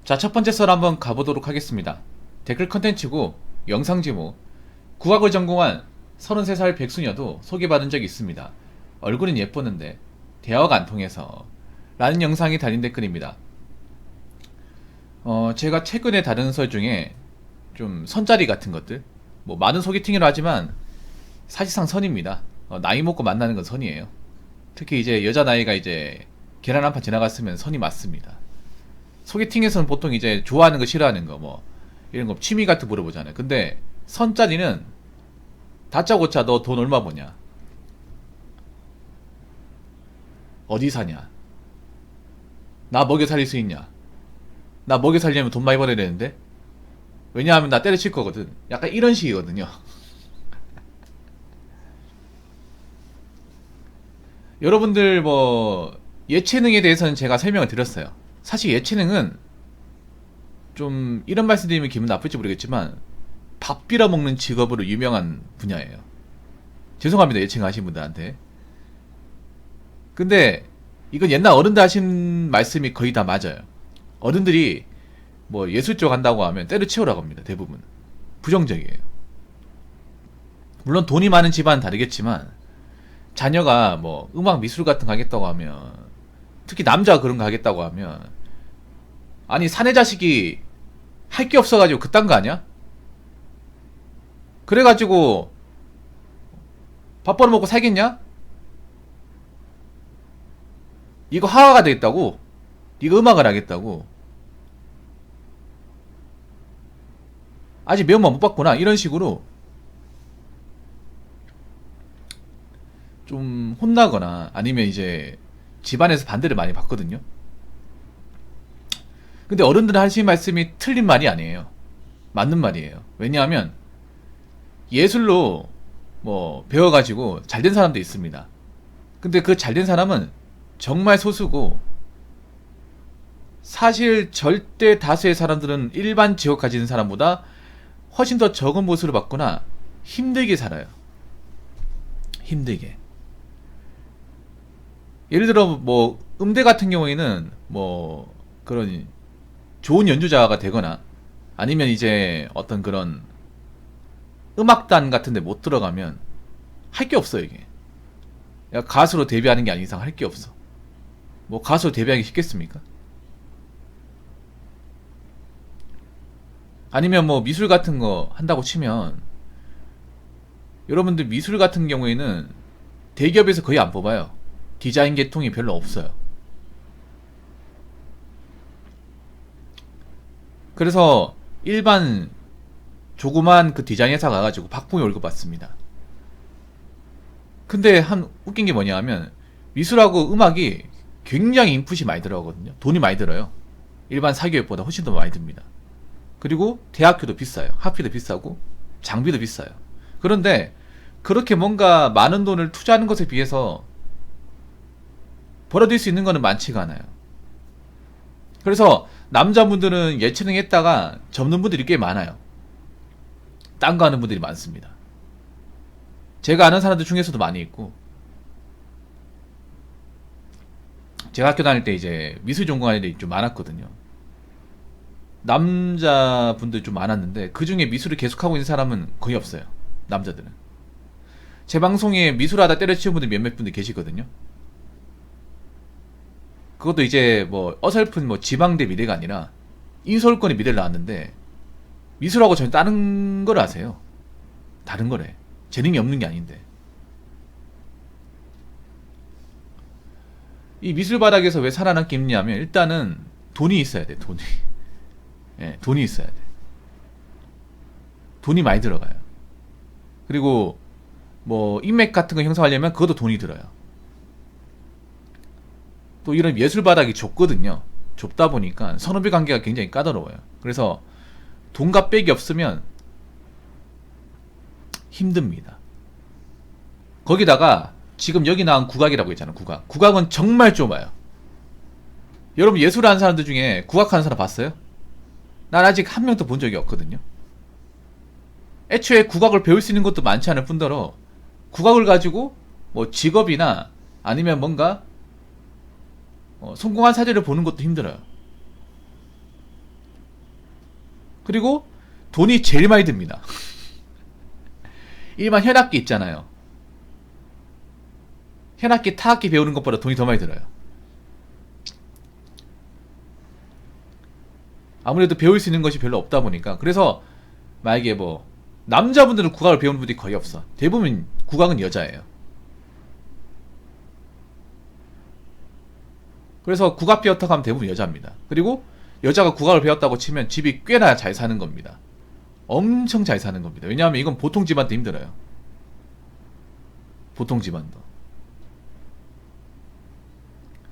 자, 첫 번째 썰 한번 가보도록 하겠습니다. 댓글 컨텐츠고 영상 제목: 국악을 전공한 33살 백수녀도 소개받은 적이 있습니다. 얼굴은 예뻤는데 대화가 안 통해서 라는 영상이 달린 댓글입니다. 제가 최근에 다른 썰 중에 좀 선자리 같은 것들, 뭐 많은 소개팅이라 하지만 사실상 선입니다. 나이 먹고 만나는 건 선이에요. 특히 이제 여자 나이가 이제 계란 한 판 지나갔으면 선이 맞습니다. 소개팅에서는 보통 이제 좋아하는 거 싫어하는 거 뭐 이런 거 취미 같은 거 물어보잖아요. 근데 선짜리는 다짜고짜 너 돈 얼마 버냐, 어디 사냐, 나 먹여 살릴 수 있냐, 나 먹여 살려면 돈 많이 벌어야 되는데, 왜냐하면 나 때려칠 거거든, 약간 이런 식이거든요. 여러분들 뭐 예체능에 대해서는 제가 설명을 드렸어요. 사실 예체능은 좀 이런 말씀 드리면 기분 나쁠지 모르겠지만 밥 빌어먹는 직업으로 유명한 분야예요. 죄송합니다, 예체능 하신 분들한테. 근데 이건 옛날 어른들 하신 말씀이 거의 다 맞아요. 어른들이 뭐 예술 쪽 한다고 하면 때려치우라고 합니다. 대부분 부정적이에요. 물론 돈이 많은 집안은 다르겠지만 자녀가 뭐 음악 미술 같은 거 하겠다고 하면, 특히 남자가 그런 거 하겠다고 하면, 아니 사내 자식이 할 게 없어가지고 그딴 거 아니야? 그래가지고 밥 벌어먹고 살겠냐? 이거 하하가 되겠다고? 이거 음악을 하겠다고? 아직 매운맛 못 봤구나, 이런 식으로 좀 혼나거나 아니면 이제 집안에서 반대를 많이 받거든요. 근데 어른들 하신 말씀이 틀린 말이 아니에요. 맞는 말이에요. 왜냐하면 예술로 뭐 배워가지고 잘된 사람도 있습니다. 근데 그 잘된 사람은 정말 소수고, 사실 절대 다수의 사람들은 일반 직업 가지는 사람보다 훨씬 더 적은 모습을 받거나 힘들게 살아요. 힘들게. 예를 들어 뭐 음대 같은 경우에는 뭐 그런 좋은 연주자가 되거나 아니면 이제 어떤 그런 음악단 같은 데 못 들어가면 할 게 없어, 이게. 야, 가수로 데뷔하는 게 아닌 이상 할 게 없어. 뭐 가수로 데뷔하기 쉽겠습니까? 아니면 뭐 미술 같은 거 한다고 치면, 여러분들 미술 같은 경우에는 대기업에서 거의 안 뽑아요. 디자인 계통이 별로 없어요. 그래서 일반 조그만 그 디자인 회사 가가지고 박봉이 월급 받습니다. 근데 한 웃긴 게 뭐냐 하면, 미술하고 음악이 굉장히 인풋이 많이 들어가거든요. 돈이 많이 들어요. 일반 사교육보다 훨씬 더 많이 듭니다. 그리고 대학교도 비싸요. 학비도 비싸고 장비도 비싸요. 그런데 그렇게 뭔가 많은 돈을 투자하는 것에 비해서 벌어들일 수 있는 거는 많지가 않아요. 그래서 남자분들은 예체능 했다가 접는 분들이 꽤 많아요. 딴 거 하는 분들이 많습니다. 제가 아는 사람들 중에서도 많이 있고, 제가 학교 다닐 때 이제 미술 전공하는 애들이 좀 많았거든요. 남자분들이 좀 많았는데 그 중에 미술을 계속하고 있는 사람은 거의 없어요. 남자들은. 제 방송에 미술하다 때려치운 분들 몇몇 분들 계시거든요. 그것도 이제 뭐 어설픈 뭐 지방대 미래가 아니라 인서울권의 미래를 나왔는데, 미술하고 전혀 다른 걸 아세요. 다른 거래. 재능이 없는 게 아닌데. 이 미술 바닥에서 왜 살아남기 힘드냐면, 일단은 돈이 있어야 돼. 돈이. 예, 돈이 있어야 돼. 돈이 많이 들어가요. 그리고 뭐 인맥 같은 거 형성하려면 그것도 돈이 들어요. 또 이런 예술 바닥이 좁거든요. 좁다 보니까 선후배 관계가 굉장히 까다로워요. 그래서 돈과 백이 없으면 힘듭니다. 거기다가 지금 여기 나온 국악이라고 있잖아요. 국악. 국악은 정말 좁아요. 여러분 예술하는 사람들 중에 국악하는 사람 봤어요? 난 아직 한 명도 본 적이 없거든요. 애초에 국악을 배울 수 있는 것도 많지 않을 뿐더러 국악을 가지고 뭐 직업이나 아니면 뭔가 성공한 사례를 보는 것도 힘들어요. 그리고 돈이 제일 많이 듭니다. 일반 현악기 있잖아요. 현악기, 타악기 배우는 것보다 돈이 더 많이 들어요. 아무래도 배울 수 있는 것이 별로 없다 보니까. 그래서 만약에 뭐 남자분들은 국악을 배우는 분들이 거의 없어. 대부분 국악은 여자예요. 그래서 국악 배웠다고 하면 대부분 여자입니다. 그리고 여자가 국악을 배웠다고 치면 집이 꽤나 잘 사는 겁니다. 엄청 잘 사는 겁니다. 왜냐하면 이건 보통 집안도 힘들어요. 보통 집안도.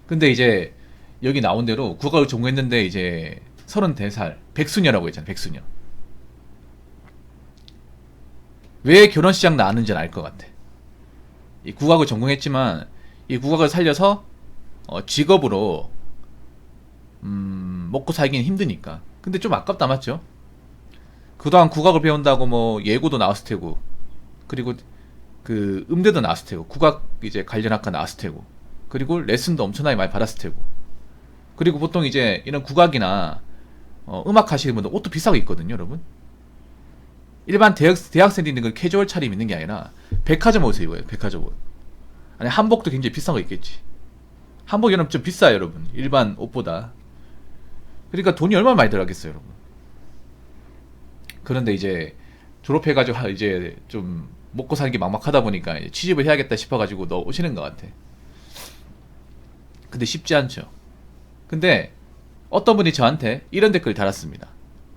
근데 이제 여기 나온 대로 국악을 전공했는데 이제 34살 백수녀라고 했잖아요. 백수녀. 왜 결혼시장 나왔는지는 알 것 같아. 이 국악을 전공했지만 이 국악을 살려서 직업으로 먹고 살기는 힘드니까. 근데 좀 아깝다 맞죠? 그동안 국악을 배운다고 뭐 예고도 나왔을 테고, 그리고 그 음대도 나왔을 테고, 국악 이제 관련 학과 나왔을 테고, 그리고 레슨도 엄청나게 많이 받았을 테고, 그리고 보통 이제 이런 국악이나 음악 하시는 분들 옷도 비싸고 있거든요, 여러분. 일반 대학생들이 있는 그 캐주얼 차림 있는 게 아니라 백화점 옷을 입어요. 백화점 옷. 아니 한복도 굉장히 비싼 거 있겠지. 한복 여러분 좀 비싸요, 여러분. 일반 옷보다. 그러니까 돈이 얼마나 많이 들어가겠어요, 여러분. 그런데 이제 졸업해가지고 이제 좀 먹고 살기 막막하다 보니까 이제 취직을 해야겠다 싶어가지고 오시는 것 같아. 근데 쉽지 않죠. 근데 어떤 분이 저한테 이런 댓글 달았습니다.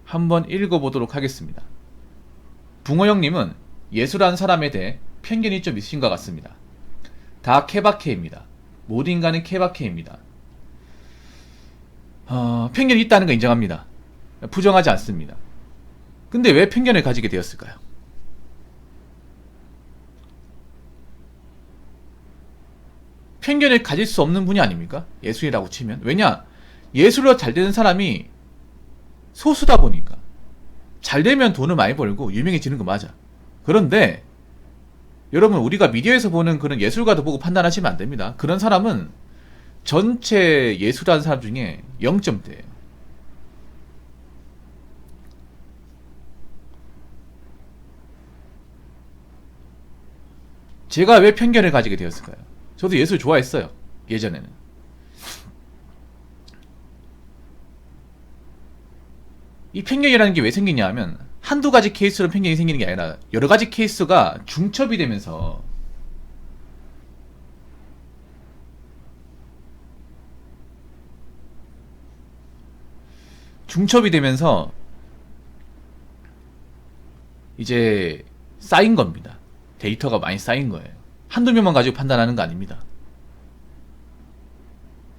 한번 읽어보도록 하겠습니다. 붕어 형님은 예술하는 사람에 대해 편견이 좀 있으신 것 같습니다. 다 케바케입니다. 모든 인간은 케바케입니다. 편견이 있다는 거 인정합니다. 부정하지 않습니다. 근데 왜 편견을 가지게 되었을까요? 편견을 가질 수 없는 분이 아닙니까? 예술이라고 치면. 왜냐? 예술로 잘 되는 사람이 소수다 보니까. 잘 되면 돈을 많이 벌고 유명해지는 거 맞아. 그런데 여러분 우리가 미디어에서 보는 그런 예술가도 보고 판단하시면 안 됩니다. 그런 사람은 전체 예술하는 사람 중에 0점대예요. 제가 왜 편견을 가지게 되었을까요? 저도 예술 좋아했어요. 예전에는. 이 편견이라는 게 왜 생기냐 하면 한두 가지 케이스로 편견이 생기는 게 아니라 여러 가지 케이스가 중첩이 되면서 이제 쌓인 겁니다. 데이터가 많이 쌓인 거예요. 한두 명만 가지고 판단하는 거 아닙니다.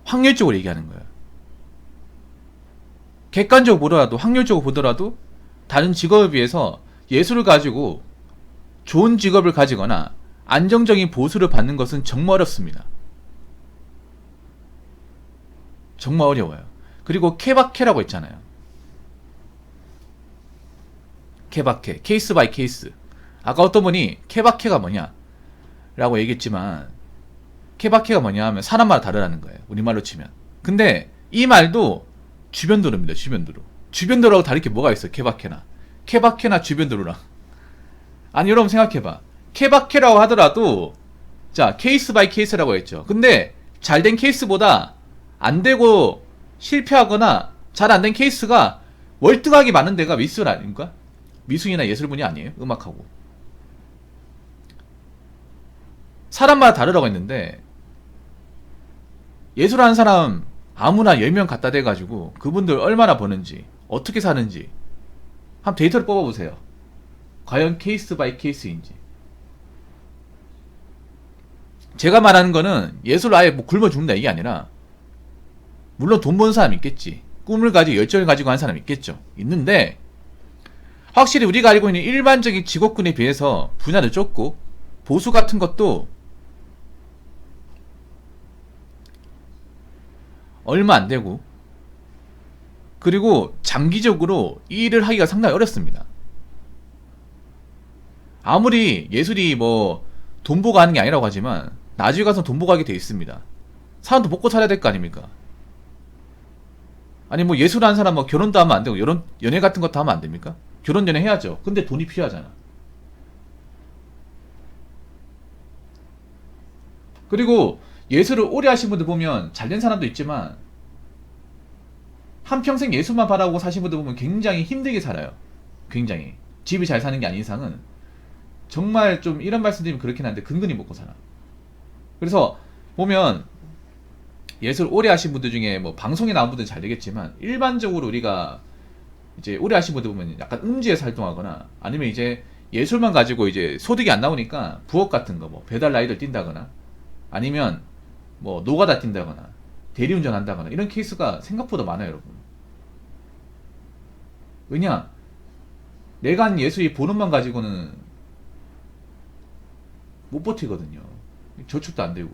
확률적으로 얘기하는 거예요. 객관적으로 보더라도, 확률적으로 보더라도 다른 직업에 비해서 예술을 가지고 좋은 직업을 가지거나 안정적인 보수를 받는 것은 정말 어렵습니다. 정말 어려워요. 그리고 케바케라고 있잖아요. 케바케, 케이스 바이 케이스. 아까 어떤 분이 케바케가 뭐냐 라고 얘기했지만 케바케가 뭐냐 하면 사람마다 다르다는 거예요. 우리말로 치면. 근데 이 말도 주변도로입니다. 주변도로. 주변도로하고 다를 게 뭐가 있어요? 케바케나 주변도로랑. 아니 여러분 생각해봐. 케바케라고 하더라도 자 케이스 바이 케이스라고 했죠. 근데 잘된 케이스보다 안되고 실패하거나 잘 안된 케이스가 월등하게 많은 데가 미술 아닌가? 미술이나 예술 분야 아니에요? 음악하고. 사람마다 다르다고 했는데 예술하는 사람 아무나 10명 갖다 대가지고 그분들 얼마나 버는지 어떻게 사는지 한번 데이터를 뽑아보세요. 과연 케이스 바이 케이스인지. 제가 말하는 거는 예술 아예 뭐 굶어 죽는다 이게 아니라 물론 돈 버는 사람 있겠지. 꿈을 가지고 열정을 가지고 하는 사람 있겠죠. 있는데 확실히 우리가 알고 있는 일반적인 직업군에 비해서 분야도 좁고 보수 같은 것도 얼마 안 되고 그리고 장기적으로 이 일을 하기가 상당히 어렵습니다. 아무리 예술이 뭐 돈 보고 하는 게 아니라고 하지만 나중에 가서 돈 보고 하게 돼 있습니다. 사람도 먹고 살아야 될 거 아닙니까? 아니 뭐 예술하는 사람 뭐 결혼도 하면 안 되고 연애 같은 것도 하면 안 됩니까? 결혼 연애 해야죠. 근데 돈이 필요하잖아. 그리고 예술을 오래 하신 분들 보면 잘된 사람도 있지만 한평생 예술만 바라고 사신 분들 보면 굉장히 힘들게 살아요. 굉장히 집이 잘 사는 게 아닌 이상은 정말 좀 이런 말씀드리면 그렇긴 한데 근근히 먹고 살아. 그래서 보면 예술 오래 하신 분들 중에 뭐 방송에 나온 분들은 잘 되겠지만 일반적으로 우리가 이제 오래 하신 분들 보면 약간 음지에서 활동하거나 아니면 이제 예술만 가지고 이제 소득이 안 나오니까 부업 같은 거 뭐 배달 라이더를 뛴다거나 아니면 뭐 노가다 뛴다거나 대리운전 한다거나 이런 케이스가 생각보다 많아요, 여러분. 왜냐? 내가 한 예술이 본업만 가지고는 못 버티거든요. 저축도 안 되고.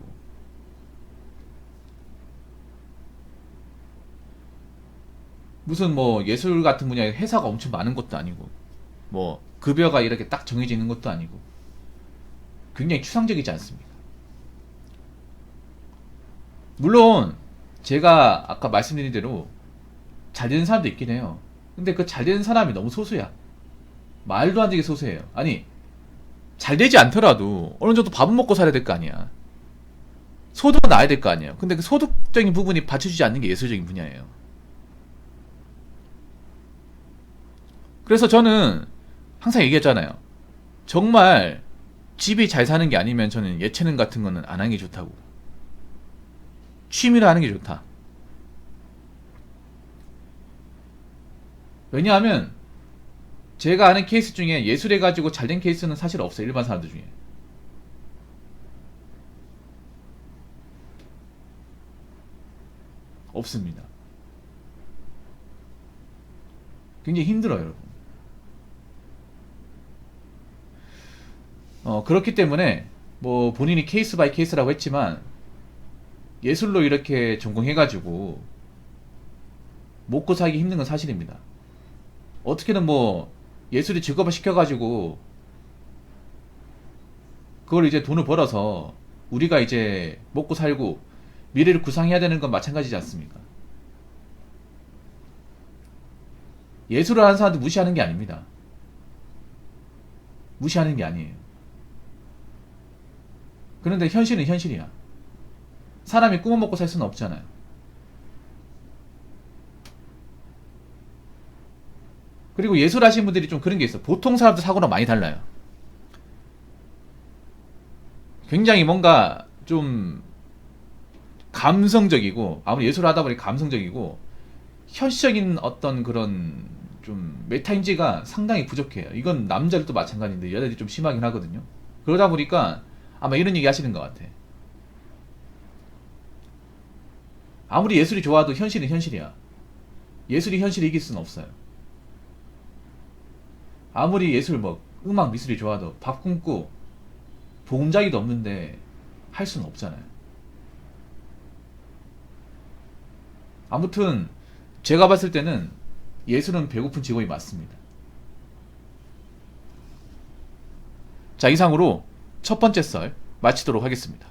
무슨 뭐 예술 같은 분야에 회사가 엄청 많은 것도 아니고 뭐 급여가 이렇게 딱 정해져 있는 것도 아니고 굉장히 추상적이지 않습니다. 물론 제가 아까 말씀드린 대로 잘 되는 사람도 있긴 해요. 근데 그 잘 되는 사람이 너무 소수야. 말도 안 되게 소수예요. 아니 잘 되지 않더라도 어느 정도 밥은 먹고 살아야 될 거 아니야. 소득은 나야 될 거 아니에요. 근데 그 소득적인 부분이 받쳐주지 않는 게 예술적인 분야예요. 그래서 저는 항상 얘기했잖아요. 정말 집이 잘 사는 게 아니면 저는 예체능 같은 거는 안 하는 게 좋다고. 취미로 하는 게 좋다. 왜냐하면 제가 아는 케이스 중에 예술해가지고 잘된 케이스는 사실 없어요. 일반 사람들 중에. 없습니다. 굉장히 힘들어요, 여러분. 그렇기 때문에 뭐 본인이 케이스 바이 케이스라고 했지만 예술로 이렇게 전공해가지고 먹고 살기 힘든 건 사실입니다. 어떻게든 뭐 예술이 직업을 시켜가지고 그걸 이제 돈을 벌어서 우리가 이제 먹고 살고 미래를 구상해야 되는 건 마찬가지지 않습니까? 예술을 하는 사람도 무시하는 게 아닙니다. 무시하는 게 아니에요. 그런데 현실은 현실이야. 사람이 꿈을 먹고 살 수는 없잖아요. 그리고 예술 하시는 분들이 좀 그런 게 있어. 보통 사람들 사고랑 많이 달라요. 굉장히 뭔가 좀 감성적이고, 아무리 예술을 하다 보니 감성적이고, 현실적인 어떤 그런 좀 메타인지가 상당히 부족해요. 이건 남자들도 마찬가지인데 여자들이 좀 심하긴 하거든요. 그러다 보니까 아마 이런 얘기 하시는 것 같아. 아무리 예술이 좋아도 현실은 현실이야. 예술이 현실을 이길 수는 없어요. 아무리 예술 뭐 음악 미술이 좋아도 밥 굶고 보금자리도 없는데 할 수는 없잖아요. 아무튼 제가 봤을 때는 예술은 배고픈 직업이 맞습니다. 자, 이상으로 첫 번째 썰 마치도록 하겠습니다.